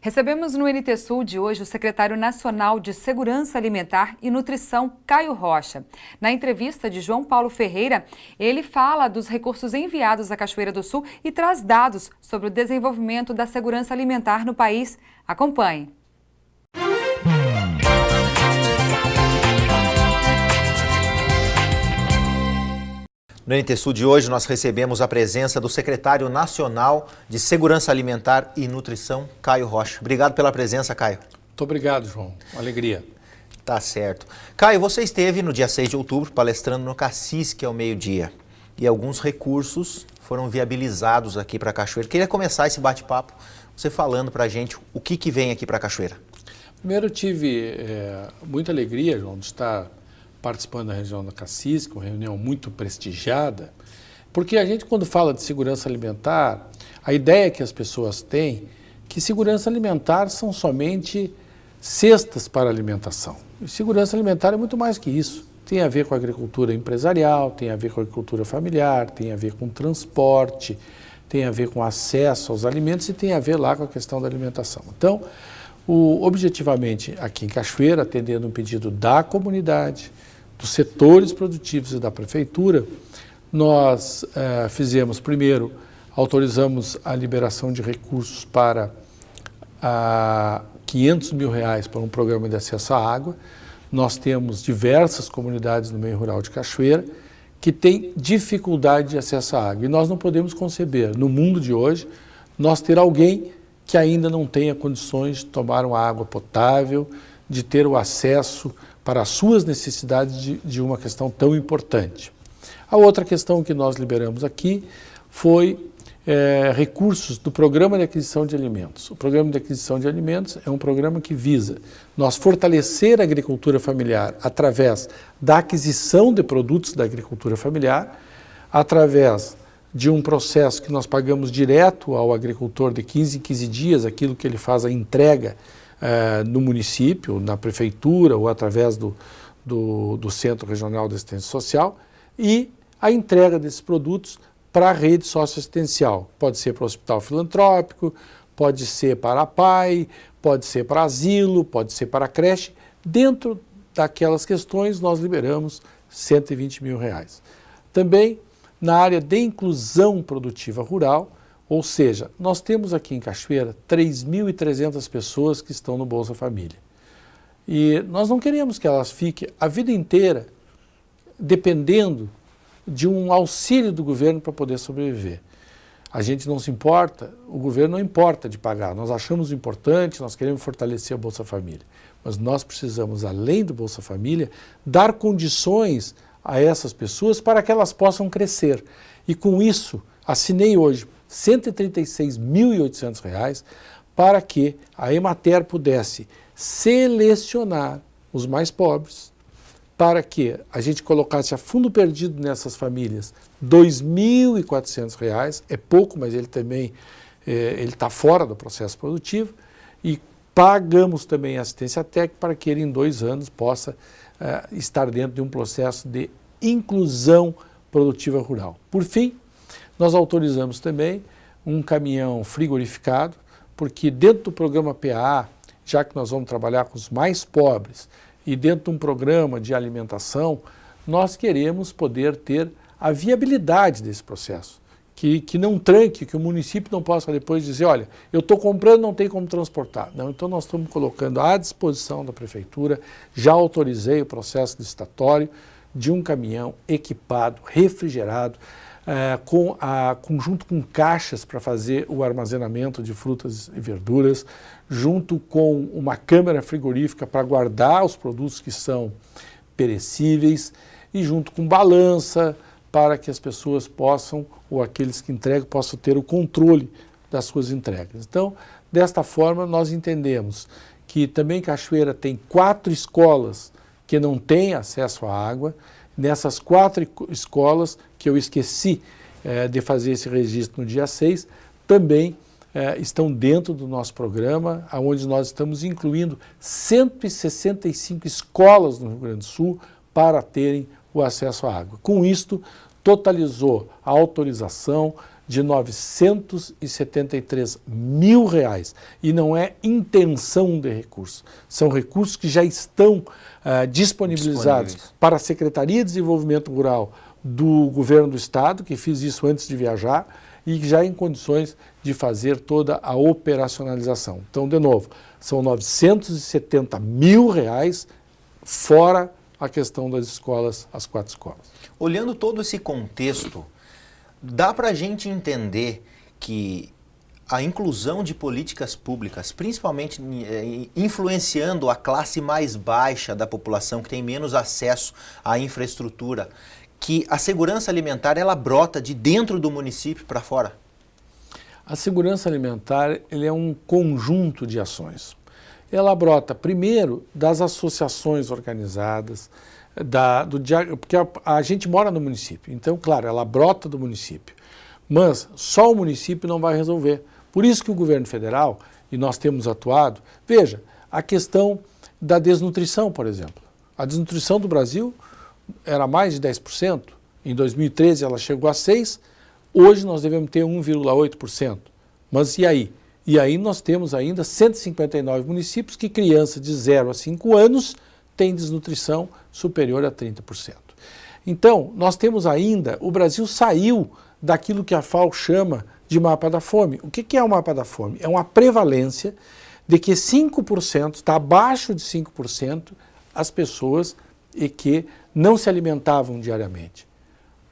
Recebemos no NT Sul de hoje o secretário nacional de Segurança Alimentar e Nutrição, Caio Rocha. Na entrevista de João Paulo Ferreira, ele fala dos recursos enviados à Cachoeira do Sul e traz dados sobre o desenvolvimento da segurança alimentar no país. Acompanhe. No NT Sul de hoje, nós recebemos a presença do secretário nacional de Segurança Alimentar e Nutrição, Caio Rocha. Obrigado pela presença, Caio. Muito obrigado, João. Uma alegria. Tá certo. Caio, você esteve no dia 6 de outubro palestrando no CACISC ao meio-dia e alguns recursos foram viabilizados aqui para a Cachoeira. Queria começar esse bate-papo você falando para a gente o que vem aqui para a Cachoeira. Primeiro, eu tive muita alegria, João, de estar participando da região da CACISC, uma reunião muito prestigiada, porque a gente, quando fala de segurança alimentar, a ideia que as pessoas têm que segurança alimentar são somente cestas para alimentação. E segurança alimentar é muito mais que isso. Tem a ver com a agricultura empresarial, tem a ver com a agricultura familiar, tem a ver com transporte, tem a ver com acesso aos alimentos e tem a ver lá com a questão da alimentação. Então, objetivamente, aqui em Cachoeira, atendendo um pedido da comunidade, dos setores produtivos e da prefeitura, nós fizemos, primeiro, autorizamos a liberação de recursos para R$500 mil para um programa de acesso à água. Nós temos diversas comunidades no meio rural de Cachoeira que têm dificuldade de acesso à água. E nós não podemos conceber, no mundo de hoje, nós ter alguém que ainda não tenha condições de tomar uma água potável, de ter o acesso para as suas necessidades de uma questão tão importante. A outra questão que nós liberamos aqui foi recursos do Programa de Aquisição de Alimentos. O Programa de Aquisição de Alimentos é um programa que visa nós fortalecer a agricultura familiar através da aquisição de produtos da agricultura familiar, através de um processo que nós pagamos direto ao agricultor de 15 em 15 dias, aquilo que ele faz a entrega no município, na prefeitura ou através do Centro Regional de Assistência Social, e a entrega desses produtos para a rede socioassistencial. Pode ser para o hospital filantrópico, pode ser para a PAI, pode ser para asilo, pode ser para a creche. Dentro daquelas questões, nós liberamos R$120 mil. Também na área de inclusão produtiva rural, ou seja, nós temos aqui em Cachoeira 3.300 pessoas que estão no Bolsa Família. E nós não queremos que elas fiquem a vida inteira dependendo de um auxílio do governo para poder sobreviver. A gente não se importa, o governo não importa de pagar, nós achamos importante, nós queremos fortalecer a Bolsa Família. Mas nós precisamos, além do Bolsa Família, dar condições a essas pessoas para que elas possam crescer. E com isso, assinei hoje R$136.800 para que a Emater pudesse selecionar os mais pobres, para que a gente colocasse a fundo perdido nessas famílias R$2.400, é pouco, mas ele também está fora do processo produtivo, e pagamos também assistência técnica para que ele em 2 anos possa estar dentro de um processo de inclusão produtiva rural. Por fim, nós autorizamos também um caminhão frigorificado, porque dentro do programa PAA, já que nós vamos trabalhar com os mais pobres, e dentro de um programa de alimentação, nós queremos poder ter a viabilidade desse processo, que não tranque, que o município não possa depois dizer, olha, eu estou comprando, não tem como transportar. Não, então nós estamos colocando à disposição da prefeitura, já autorizei o processo licitatório de um caminhão equipado, refrigerado, junto com caixas para fazer o armazenamento de frutas e verduras, junto com uma câmara frigorífica para guardar os produtos que são perecíveis e junto com balança para que as pessoas possam, ou aqueles que entregam, possam ter o controle das suas entregas. Então, desta forma, nós entendemos que também Cachoeira tem 4 escolas que não têm acesso à água. Nessas 4 escolas, que eu esqueci de fazer esse registro no dia 6, também estão dentro do nosso programa, onde nós estamos incluindo 165 escolas no Rio Grande do Sul para terem o acesso à água. Com isto, totalizou a autorização de R$ 973 mil. E não é intenção de recursos, são recursos que já estão disponibilizados para a Secretaria de Desenvolvimento Rural do Governo do Estado, que fiz isso antes de viajar, e já em condições de fazer toda a operacionalização. Então, de novo, são R$ 970 mil, fora a questão das escolas, as 4 escolas. Olhando todo esse contexto, dá para a gente entender que a inclusão de políticas públicas, principalmente influenciando a classe mais baixa da população, que tem menos acesso à infraestrutura, que a segurança alimentar ela brota de dentro do município para fora? A segurança alimentar ele é um conjunto de ações. Ela brota, primeiro, das associações organizadas, porque a gente mora no município, então, claro, ela brota do município, mas só o município não vai resolver. Por isso que o governo federal, e nós temos atuado, veja, a questão da desnutrição, por exemplo. A desnutrição do Brasil era mais de 10%, em 2013 ela chegou a 6%, hoje nós devemos ter 1,8%. Mas e aí? E aí nós temos ainda 159 municípios que crianças de 0 a 5 anos têm desnutrição superior a 30%. Então, nós temos ainda, o Brasil saiu daquilo que a FAO chama de mapa da fome. O que é o mapa da fome? É uma prevalência de que 5%, está abaixo de 5%, as pessoas e que não se alimentavam diariamente.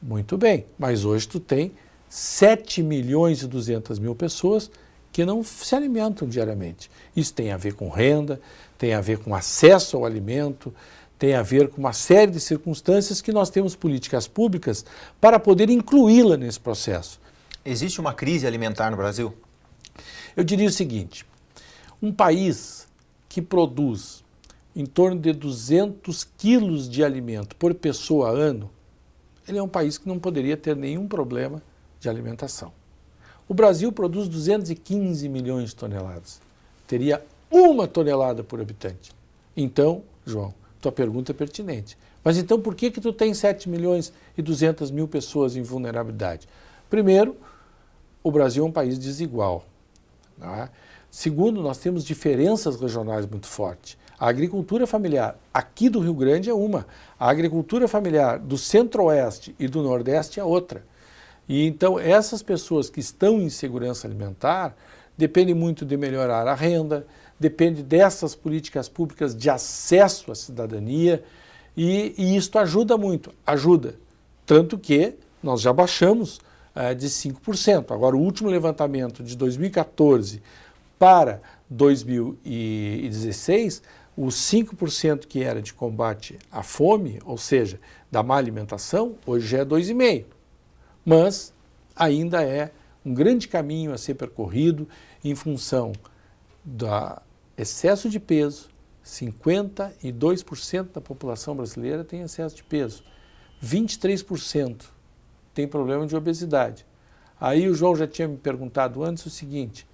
Muito bem, mas hoje tu tem 7.200.000 pessoas que não se alimentam diariamente. Isso tem a ver com renda, tem a ver com acesso ao alimento, tem a ver com uma série de circunstâncias que nós temos políticas públicas para poder incluí-la nesse processo. Existe uma crise alimentar no Brasil? Eu diria o seguinte, um país que produz em torno de 200 quilos de alimento por pessoa ano, ele é um país que não poderia ter nenhum problema de alimentação. O Brasil produz 215 milhões de toneladas. Teria 1 tonelada por habitante. Então, João, tua pergunta é pertinente. Mas então por que tu tem 7.200.000 pessoas em vulnerabilidade? Primeiro, o Brasil é um país desigual. Né? Segundo, nós temos diferenças regionais muito fortes. A agricultura familiar aqui do Rio Grande é uma. A agricultura familiar do Centro-Oeste e do Nordeste é outra. E então essas pessoas que estão em segurança alimentar dependem muito de melhorar a renda, depende dessas políticas públicas de acesso à cidadania e isto ajuda muito, ajuda. Tanto que nós já baixamos de 5%. Agora o último levantamento de 2014 para 2016, os 5% que era de combate à fome, ou seja, da má alimentação, hoje já é 2,5%. Mas ainda é um grande caminho a ser percorrido em função do excesso de peso. 52% da população brasileira tem excesso de peso. 23% tem problema de obesidade. Aí o João já tinha me perguntado antes o seguinte,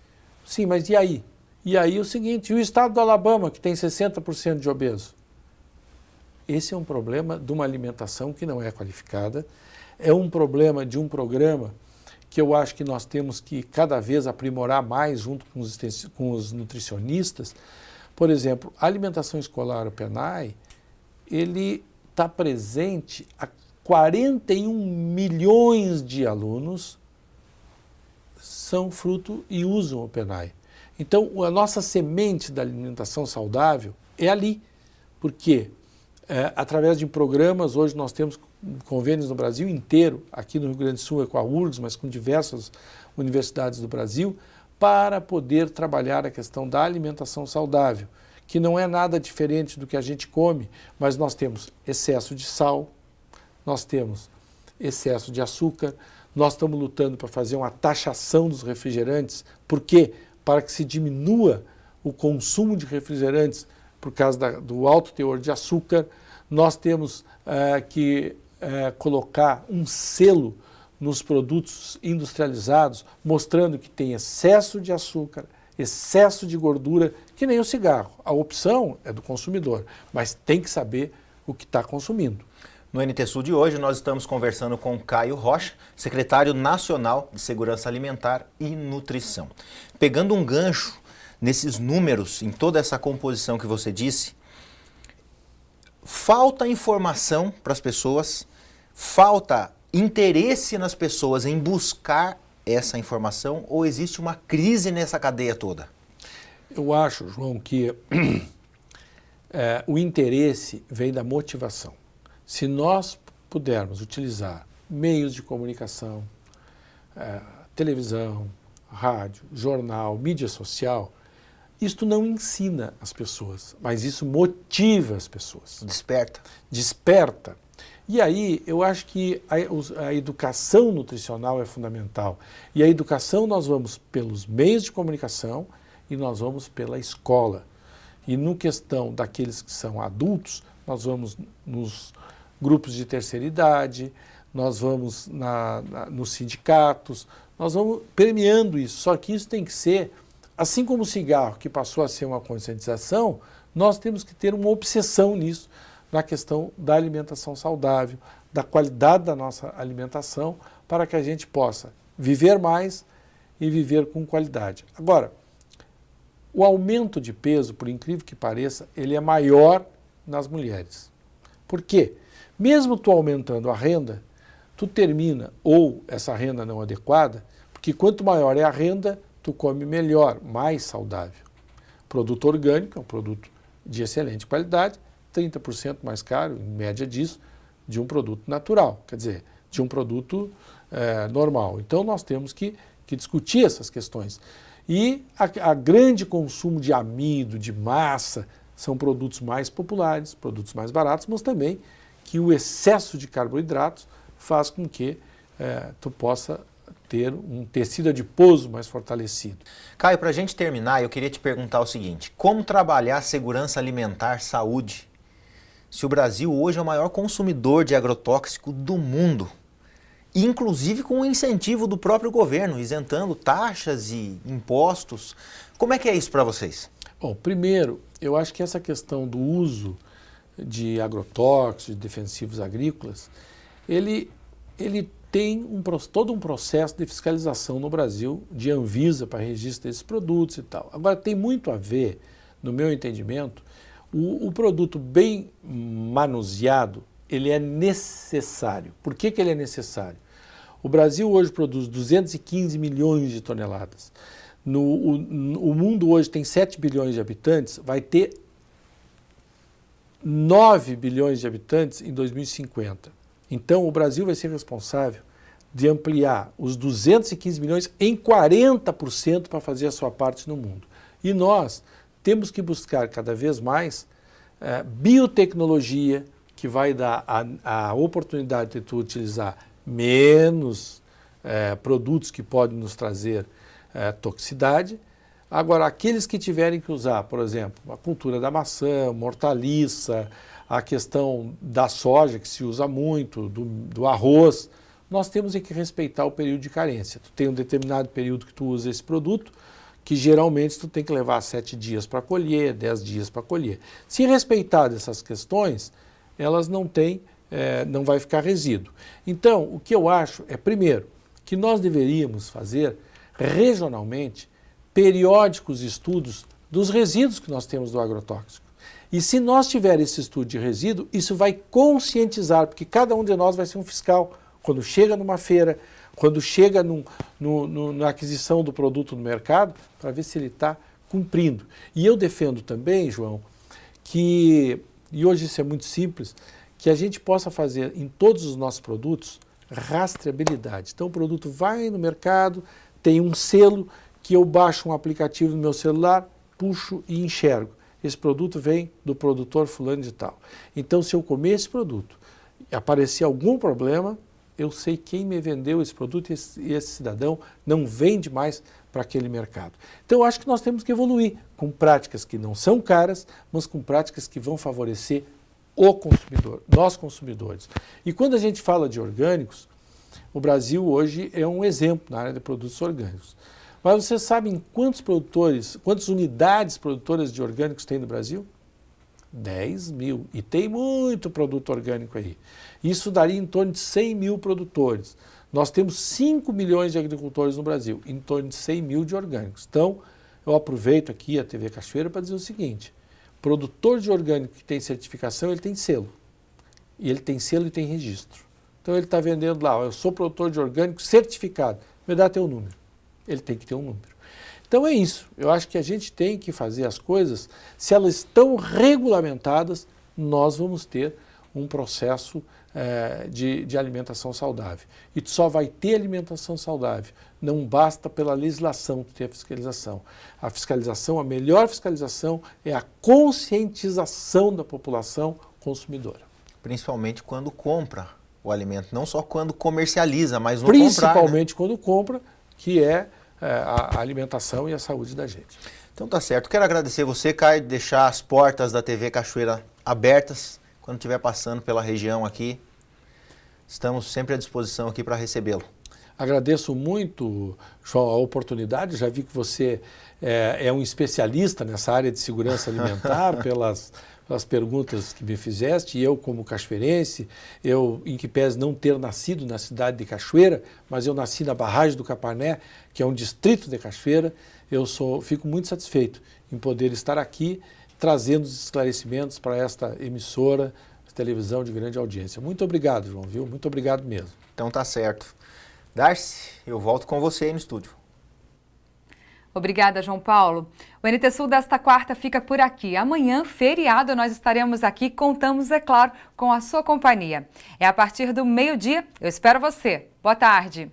sim, mas e aí? E aí o seguinte, e o estado do Alabama, que tem 60% de obeso? Esse é um problema de uma alimentação que não é qualificada, é um problema de um programa que eu acho que nós temos que cada vez aprimorar mais junto com os nutricionistas. Por exemplo, a alimentação escolar, o PENAE, ele está presente a 41 milhões de alunos são fruto e usam o PENAE. Então, a nossa semente da alimentação saudável é ali, porque através de programas, hoje nós temos convênios no Brasil inteiro, aqui no Rio Grande do Sul é com a URGS, mas com diversas universidades do Brasil, para poder trabalhar a questão da alimentação saudável, que não é nada diferente do que a gente come, mas nós temos excesso de sal, nós temos excesso de açúcar, nós estamos lutando para fazer uma taxação dos refrigerantes, por quê? Para que se diminua o consumo de refrigerantes por causa do alto teor de açúcar, nós temos que colocar um selo nos produtos industrializados, mostrando que tem excesso de açúcar, excesso de gordura, que nem o cigarro. A opção é do consumidor, mas tem que saber o que está consumindo. No NT Sul de hoje, nós estamos conversando com Caio Rocha, secretário nacional de Segurança Alimentar e Nutrição. Pegando um gancho nesses números, em toda essa composição que você disse, falta informação para as pessoas, falta interesse nas pessoas em buscar essa informação, ou existe uma crise nessa cadeia toda? Eu acho, João, que o interesse vem da motivação. Se nós pudermos utilizar meios de comunicação, televisão, rádio, jornal, mídia social, isto não ensina as pessoas, mas isso motiva as pessoas. Desperta. Desperta. E aí eu acho que a educação nutricional é fundamental. E a educação nós vamos pelos meios de comunicação e nós vamos pela escola. E no questão daqueles que são adultos, nós vamos nos grupos de terceira idade, nós vamos nos sindicatos, nós vamos permeando isso. Só que isso tem que ser, assim como o cigarro, que passou a ser uma conscientização, nós temos que ter uma obsessão nisso, na questão da alimentação saudável, da qualidade da nossa alimentação, para que a gente possa viver mais e viver com qualidade. Agora, o aumento de peso, por incrível que pareça, ele é maior nas mulheres. Por quê? Mesmo tu aumentando a renda, tu termina, ou essa renda não adequada, porque quanto maior é a renda, tu come melhor, mais saudável. Produto orgânico é um produto de excelente qualidade, 30% mais caro, em média disso, de um produto natural, quer dizer, de um produto normal. Então nós temos que discutir essas questões. E a grande consumo de amido, de massa, são produtos mais populares, produtos mais baratos, mas também que o excesso de carboidratos faz com que tu possa ter um tecido adiposo mais fortalecido. Caio, para a gente terminar, eu queria te perguntar o seguinte: como trabalhar segurança alimentar, saúde, se o Brasil hoje é o maior consumidor de agrotóxico do mundo, inclusive com o incentivo do próprio governo, isentando taxas e impostos? Como é que é isso para vocês? Bom, primeiro, eu acho que essa questão do uso de agrotóxicos, de defensivos agrícolas, ele tem todo um processo de fiscalização no Brasil, de Anvisa para registro desses produtos e tal. Agora, tem muito a ver, no meu entendimento, o produto bem manuseado, ele é necessário. Por que ele é necessário? O Brasil hoje produz 215 milhões de toneladas. O mundo hoje tem 7 bilhões de habitantes, vai ter 9 bilhões de habitantes em 2050. Então, o Brasil vai ser responsável de ampliar os 215 milhões em 40% para fazer a sua parte no mundo. E nós temos que buscar cada vez mais biotecnologia, que vai dar a oportunidade de tu utilizar menos produtos que podem nos trazer toxicidade. Agora, aqueles que tiverem que usar, por exemplo, a cultura da maçã, hortaliça, a questão da soja, que se usa muito, do arroz, nós temos que respeitar o período de carência. Tu tem um determinado período que tu usa esse produto, que geralmente tu tem que levar 7 dias para colher, 10 dias para colher. Se respeitar essas questões, elas não vai ficar resíduo. Então, o que eu acho é, primeiro, que nós deveríamos fazer regionalmente periódicos estudos dos resíduos que nós temos do agrotóxico. E se nós tivermos esse estudo de resíduo, isso vai conscientizar, porque cada um de nós vai ser um fiscal. Quando chega numa feira, quando chega na aquisição do produto no mercado, para ver se ele está cumprindo. E eu defendo também, João, e hoje isso é muito simples, que a gente possa fazer em todos os nossos produtos rastreabilidade. Então o produto vai no mercado, tem um selo que eu baixo um aplicativo no meu celular, puxo e enxergo. Esse produto vem do produtor fulano de tal. Então, se eu comer esse produto e aparecer algum problema, eu sei quem me vendeu esse produto e esse cidadão não vende mais para aquele mercado. Então, eu acho que nós temos que evoluir com práticas que não são caras, mas com práticas que vão favorecer o consumidor, nós consumidores. E quando a gente fala de orgânicos, o Brasil hoje é um exemplo na área de produtos orgânicos. Mas vocês sabem quantas unidades produtoras de orgânicos tem no Brasil? 10 mil. E tem muito produto orgânico aí. Isso daria em torno de 100 mil produtores. Nós temos 5 milhões de agricultores no Brasil, em torno de 100 mil de orgânicos. Então, eu aproveito aqui a TV Cachoeira para dizer o seguinte: produtor de orgânico que tem certificação, ele tem selo. E ele tem selo e tem registro. Então, ele está vendendo lá, eu sou produtor de orgânico certificado, me dá teu número. Ele tem que ter um número. Então, é isso. Eu acho que a gente tem que fazer as coisas, se elas estão regulamentadas, nós vamos ter um processo de alimentação saudável. E tu só vai ter alimentação saudável. Não basta pela legislação ter a fiscalização. A fiscalização, a melhor fiscalização é a conscientização da população consumidora. Principalmente quando compra o alimento, não só quando comercializa, mas no Principalmente comprar, né? quando compra, que é a alimentação e a saúde da gente. Então tá certo. Quero agradecer você, Caio, de deixar as portas da TV Cachoeira abertas quando estiver passando pela região aqui. Estamos sempre à disposição aqui para recebê-lo. Agradeço muito, João, a oportunidade. Já vi que você é um especialista nessa área de segurança alimentar pelas perguntas que me fizeste. E eu, como cachoeirense, em que pese não ter nascido na cidade de Cachoeira, mas eu nasci na barragem do Caparné, que é um distrito de Cachoeira, fico muito satisfeito em poder estar aqui trazendo os esclarecimentos para esta emissora de televisão de grande audiência. Muito obrigado, João, viu? Muito obrigado mesmo. Então tá certo. Darcy, eu volto com você aí no estúdio. Obrigada, João Paulo. O NT Sul desta quarta fica por aqui. Amanhã, feriado, nós estaremos aqui. Contamos, é claro, com a sua companhia. É a partir do meio-dia. Eu espero você. Boa tarde.